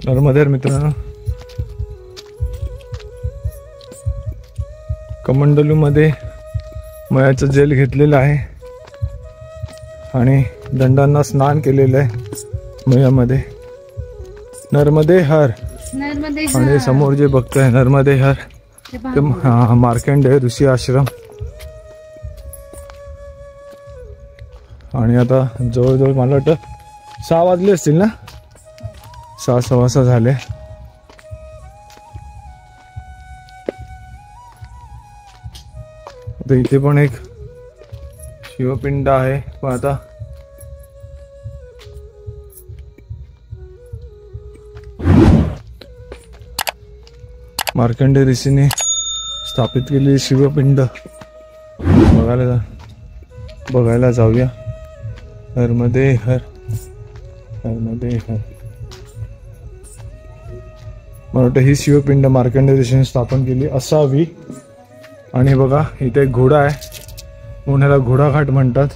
नर्मदे मित्रांनो, कमंडलू मध्ये मयाचं जेल घेतलेलं आहे आणि दंडांना स्नान केलेलं आहे मयामध्ये. नर्मदे हर. आणि समोर जे बघतोय नर्मदे हर ते मार्कंडेय ऋषी आश्रम. आणि आता जवळजवळ मला वाटतं 6 वाजले असतील ना, 6 सव्वा झाले. आता इथे पण एक शिवपिंड आहे, पण आता मार्कंडेय ऋषीने स्थापित केलेली शिवपिंड बघायला जाऊया. नर्मदे हर, नर्मदे हर. मला वाटतं ही शिवपिंड मार्कंडेय ऋषीने स्थापन केली असावी. आणि बघा इथे एक घोडा आहे, म्हणून ह्याला घोडाघाट म्हणतात.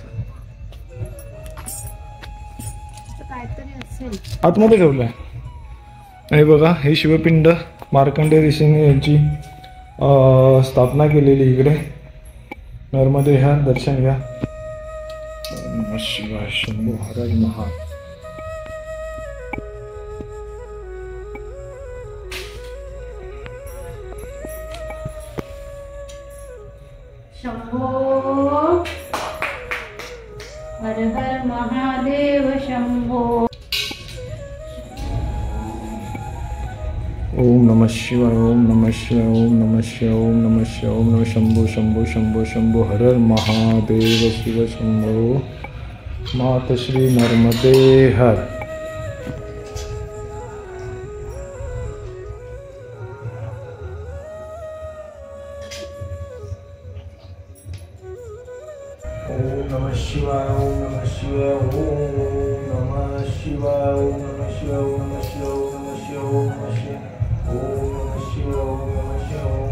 आतमध्ये ठेवलंय. आणि बघा ही शिवपिंड मार्कंडेय ऋषीने यांची स्थापना केलेली इकडे. नर्मदे हर दर्शन घ्या. शिवाय शंभू हर महादेव. शंभो हर हर महादेव शंभो. ओम नमः शिवाय, ओम नमः शिवाय, ओम नमः शिवाय, ओम नमः शिवाय, ओम नमः शंभो शंभो शंभो शंभो हर हर महादेव शिव शंभो. मात श्री नर्मदे हर. ओम नमः शिवाय, ओम नमः शिवाय, ओम नमः शिवाय, ओम नमः शिवाय, ओम नमः शिवाय, ओम नमः शिवाय, ओम नमः शिवाय, ओम नमः शिवाय, ओम नमः शिवाय, ओम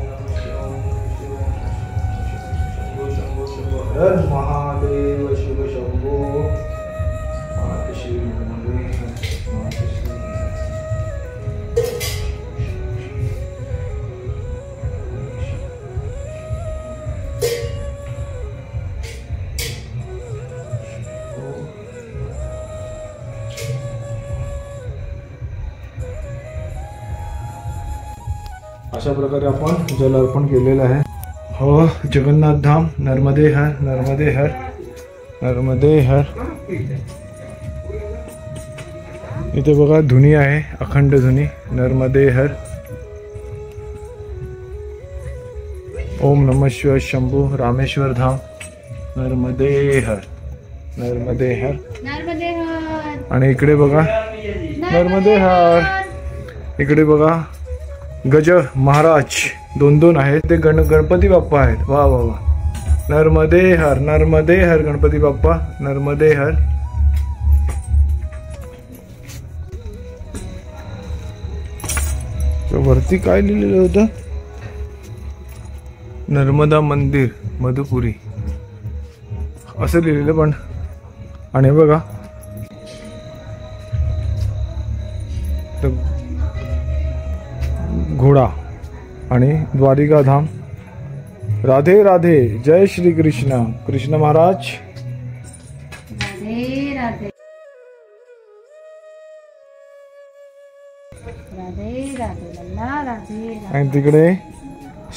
नमः शिवाय, ओम नमः शिवाय. शंभो शंभो हर महादेव शिव शंभो. मात श्री नर्मदे हर, मात श्री. अशा प्रकारे आपण जल अर्पण केलेलं आहे. हो जगन्नाथ धाम. नर्मदे हर, नर्मदे हर, नर्मदे हर. इथे बघा धुनी आहे, अखंड धुनी. नर्मदे हर. ओम नमः शिवाय शंभू. रामेश्वर धाम. नर्मदे हर, नर्मदे हर. नर्मदे हर. आणि इकडे बघा नर्मदे हर. इकडे बघा गज महाराज 2 आहेत, ते गणपती बाप्पा आहेत. वा वा वा. नर्मदे हर, नर्मदे हर गणपती बाप्पा. नर्मदे हर. वरती काय लिहिलेलं होतं? नर्मदा मंदिर मधुपुरी असं लिहिलेलं पण. आणि बघा घोडा आणि द्वारिका धाम. राधे राधे. जय श्री कृष्ण. कृष्ण महाराज. राधे राधे. राधे राधे लल्ला राधे. आणि तिकडे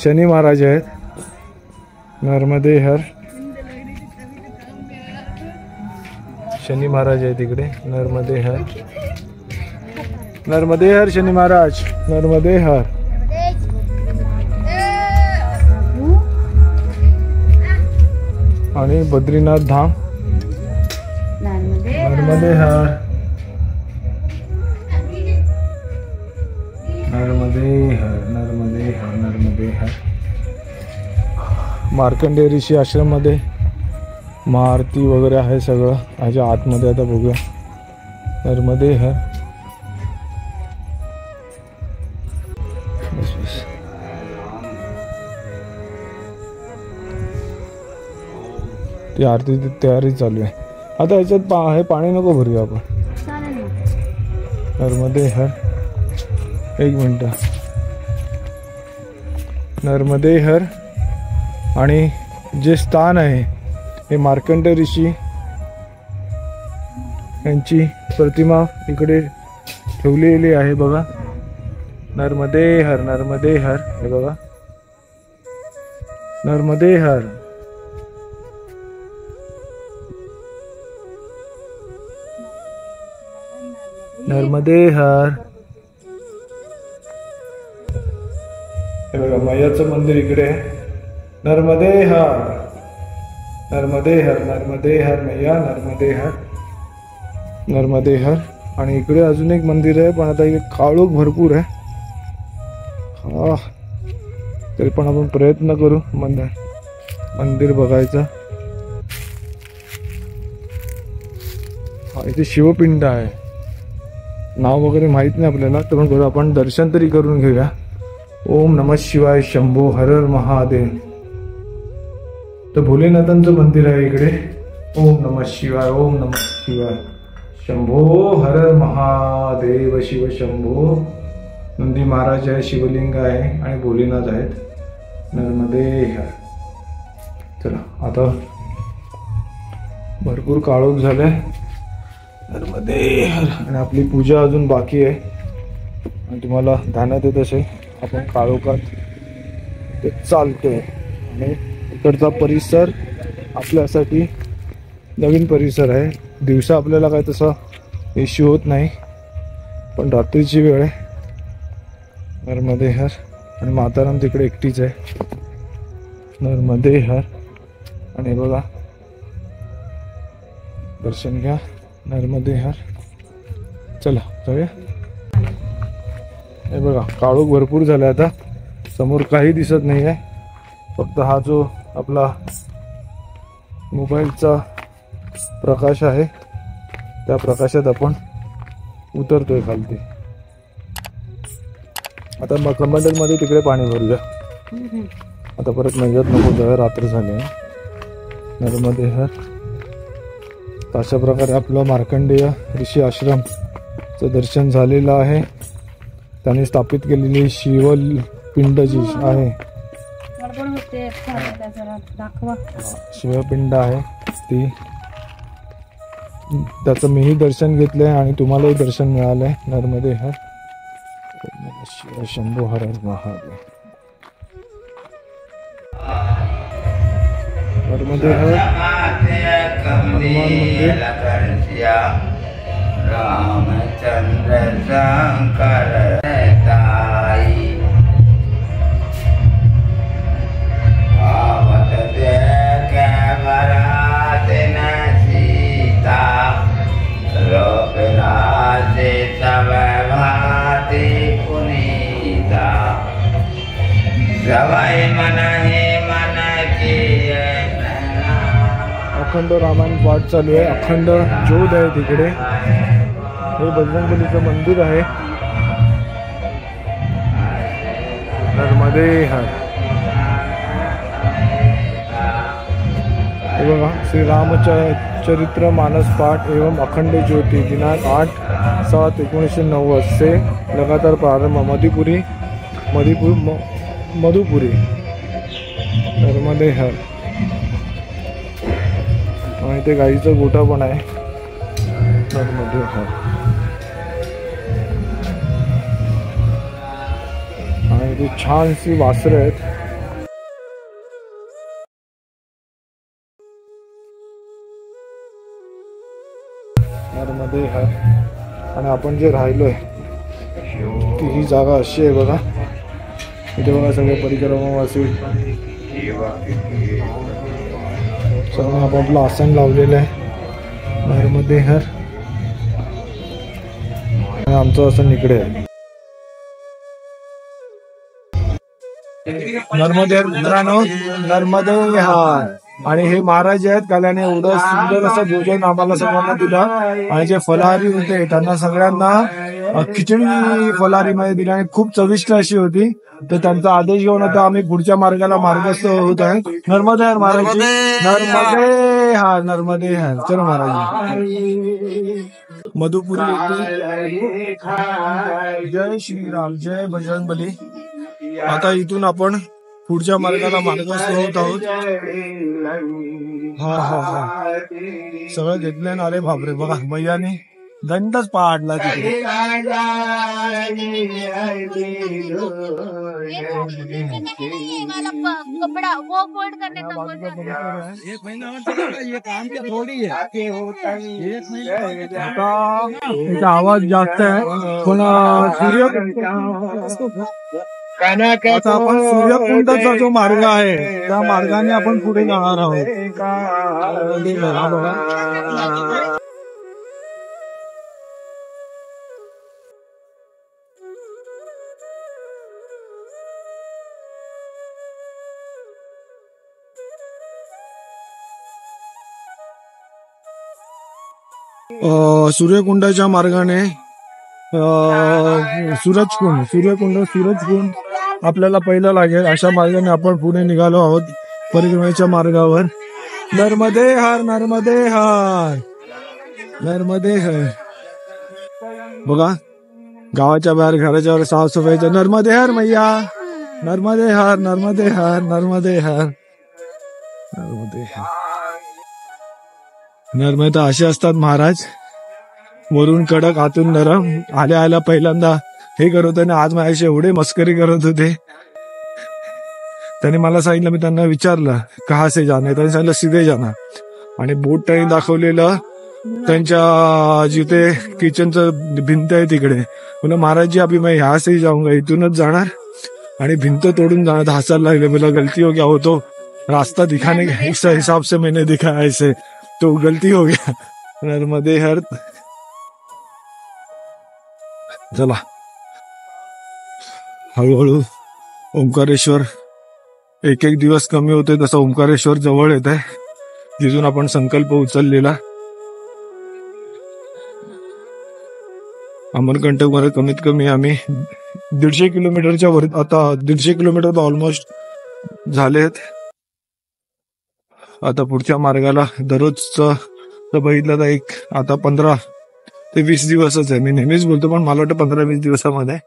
शनी महाराज आहेत. नर्मदे हर. शनी महाराज आहे तिकडे. नर्मदे हर, नर्मदे हर शनी महाराज. नर्मदे हर. आणि बद्रीनाथ धाम. नर्मदे हर, नर्मदे हर, नर्मदे हर, नर्मदे हर. मार्कंडेय ऋषी आश्रम मध्ये महाआरती वगैरे आहे सगळं. ह्याच्या आतमध्ये आता बघूया. नर्मदे हर. ती आरतीची तयारी चालू आहे. आता ह्याच्यात हे पाणी नको भरूया आपण. नर्मदे हर. एक मिनिट. नर्मदे हर. आणि जे स्थान आहे हे मार्कंड ऋषी यांची प्रतिमा इकडे ठेवलेली आहे बघा. नर्मदे हर, नर्मदे हर. हे बघा, नर्मदे हर. नर्मदे हर. हे बघा, मैयाचं मंदिर इकडे आहे. नर्मदे हर, नर्मदे हर, नर्मदे हर मैया, नर्मदे हर, नर्मदे हर. आणि इकडे अजून एक मंदिर आहे, पण आता इकडे काळोख भरपूर आहे. हा, तरी पण आपण प्रयत्न करू मंदिर बघायचा. हा, इथे शिवपिंड आहे. नाव वगैरे माहित नाही आपल्याला, तर पण आपण दर्शन तरी करून घेऊया. ओम नमः शिवाय. शंभो हर हर महादेव. तर भोलेनाथांचं मंदिर आहे इकडे. ओम नमः शिवाय, ओम नमः शिवाय. शंभो हर हर महादेव. शिव शंभो. नंदी महाराज आहे, शिवलिंग आहे आणि भोलेनाथ आहेत. नर्मदे हर. चला, आता भरपूर काळोख झालाय. नर्मदे हर. आणि आपली पूजा अजून बाकी आहे. आणि तुम्हाला ध्यानात येत असेल आपण काळोखात ते चालतोय. आणि इकडचा परिसर आपल्यासाठी नवीन परिसर आहे. दिवसा आपल्याला काय तसा इश्यू होत नाही, पण रात्रीची वेळ आहे. नर्मदे हर. आणि माताराम तिकडे एकटीच आहे. नर्मदे हर. आणि बघा, दर्शन घ्या. नर्मदे हर. चला जाऊया. हे बघा, काळोख भरपूर झाला. आता समोर काही दिसत नाही आहे. फक्त हा जो आपला मोबाईलचा प्रकाश आहे त्या प्रकाशात आपण उतरतोय खालती. आता मग कमंडलमध्ये तिकडे पाणी भरूया. आता परत मैयात नको जाऊया, रात्र झाली आहे. नर्मदे हर. अशा प्रकारे आपलं मार्कंडेय ऋषी आश्रमचं दर्शन झालेलं आहे. त्यांनी स्थापित केलेली शिवपिंड जी आहे, शिवपिंड आहे ती, त्याचं मीही दर्शन घेतलंय आणि तुम्हालाही दर्शन मिळालंय. नर्मदे हर. शिव शंभो हर हर महादेव. नर्मदे हर. हनुमान मंदिर. रामचंद्र शंकर ताई आवत देख बरात न सीता लोक राजे सब भाति पुनीता सवै मन ही मन किए. अखंड रामायण पाठ चालू आहे. अखंड ज्योत आहे तिकडे. हे बजरंगबलीचं मंदिर आहे. नर्मदे हर. हे बघा, श्री रामचरित्र मानस पाठ एवं अखंड ज्योति दिनांक 8/7/1990 से लगातार प्रारंभ. मधुपुरी. नर्मदे हर. आणि ते गाईचा गोठा पण आहे. नर्मदे हर. आणि ती छानशी वासरं आहेत. नर्मदे हर. आणि आपण जे राहिलोय ती ही जागा अशी आहे बघा. इथे बघा सगळे परिक्रमावासी सर्व आपापलं आसन लावलेलं आहे. नर्मदे हर. आणि आमचं आसन इकडे आहे. नर्मदे हर मित्रांनो. नर्मदे हर. आणि हे महाराज आहेत, कल्याने एवढं सुंदर असं भोजन आम्हाला सर्वांना दिलं. आणि जे फलाहारी होते त्यांना सगळ्यांना खिचडी फलाहारीमध्ये दिली आणि खूप चविष्ट अशी होती. तर त्यांचा आदेश घेऊन आता आम्ही पुढच्या मार्गाला मार्गस्थ होत आहे. नर्मदे हर महाराज. नर्मदे हर. नर्मदे हर. चलो महाराज. मधुपुरी येथे जय श्रीराम जय बजरंगबली. आता इथून आपण पुढच्या मार्गाला मार्गस्थ होत आहोत. हा हा हा सगळं घेतलंय ना. अरे बापरे बघा मैयाने दंडच पाडला तिथे. कपड़ा वो फोल्ड करने का आता आवाज जास्त आहे पण आता आपण सूर्यकुंडाचा जो मार्ग आहे त्या मार्गाने आपण पुढे जाणार आहोत. सूर्यकुंडाच्या मार्गाने सूरजकुंड आपल्याला पहिलं लागेल. अशा मार्गाने आपण पुढे निघालो आहोत परिक्रमेच्या मार्गावर. नर्मदे हर नर्मदे हर नर्मदे हर. बघा गावाच्या बाहेर घराच्या वर साफसफाईचं नर्मदे हर मैया नर्मदे हर नर्मदे हर नर्मदे हर नर्मदे हर. नर्मदा असे असतात महाराज, वरून कडक आतून नरम. आल्या आल्या पहिल्यांदा हे करत होते ना, आज माझ्याशी एवढे मस्करी करत होते. त्यांनी मला सांगितलं, मी त्यांना विचारलं कहा से जाना, त्यांनी सांगितलं सीधे जाना. आणि बोट त्यांनी दाखवलेलं त्यांच्या जिथे किचनचं भिंत आहे तिकडे. म्हणलं महाराज जी अभी मैं यहाँ से जाऊंगा, इथूनच जाणार आणि भिंत तोडून जाणार. हसायला लागले. बोला गलती हो गया, हो तो रास्ता दिखाने के हिसाब से मैंने दिखाया ऐसे, तो गलती हो गया. नर्मदे हर. चला हळूहळू ओंकारेश्वर एक एक दिवस कमी होते तसं ओंकारेश्वर जवळ येत आहे, जिथून आपण संकल्प उचललेला. अमरकंटक मध्ये कमीत कमी आम्ही 150 किलोमीटरच्या वर, आता 150 किलोमीटर ऑलमोस्ट झालेत. आता पुढच्या मार्गाला दररोजचं बघितलं तर एक आता 15 ते 20 दिवसच आहे. मी नेहमीच बोलतो पण मला वाटतं 15-20 दिवसामध्ये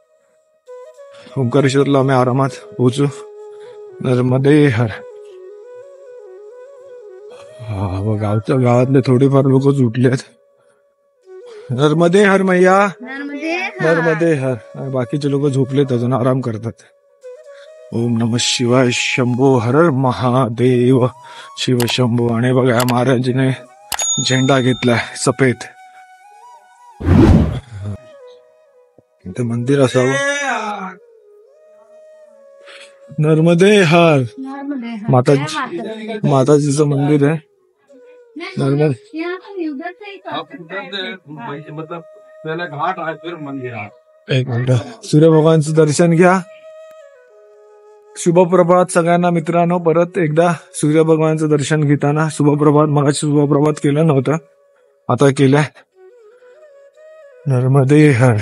ओंकारेश्वरला आम्ही आरामात पोहोचू. नर्मदे हर. गावातले थोडेफार लोक उठलेत. नर्मदे हर मैया नर्मदे हर. बाकीचे लोक झोपलेत, अजून आराम करतात. ओम नमः शिवाय शंभो हर महादेव शिव शंभो. आणि बघा या महाराजाने झेंडा घेतलाय सफेद. इथं मंदिर असावं. नर्मदे हर. माताजीचं मंदिर आहे. नर्मदे एक मिनिट. सूर्य भगवानचं दर्शन घ्या. शुभप्रभात सगळ्यांना मित्रांनो. परत एकदा सूर्य भगवानचं दर्शन घेताना शुभप्रभात. मगाशी शुभप्रभात केलं नव्हतं, आता केलंय. नर्मदे हर.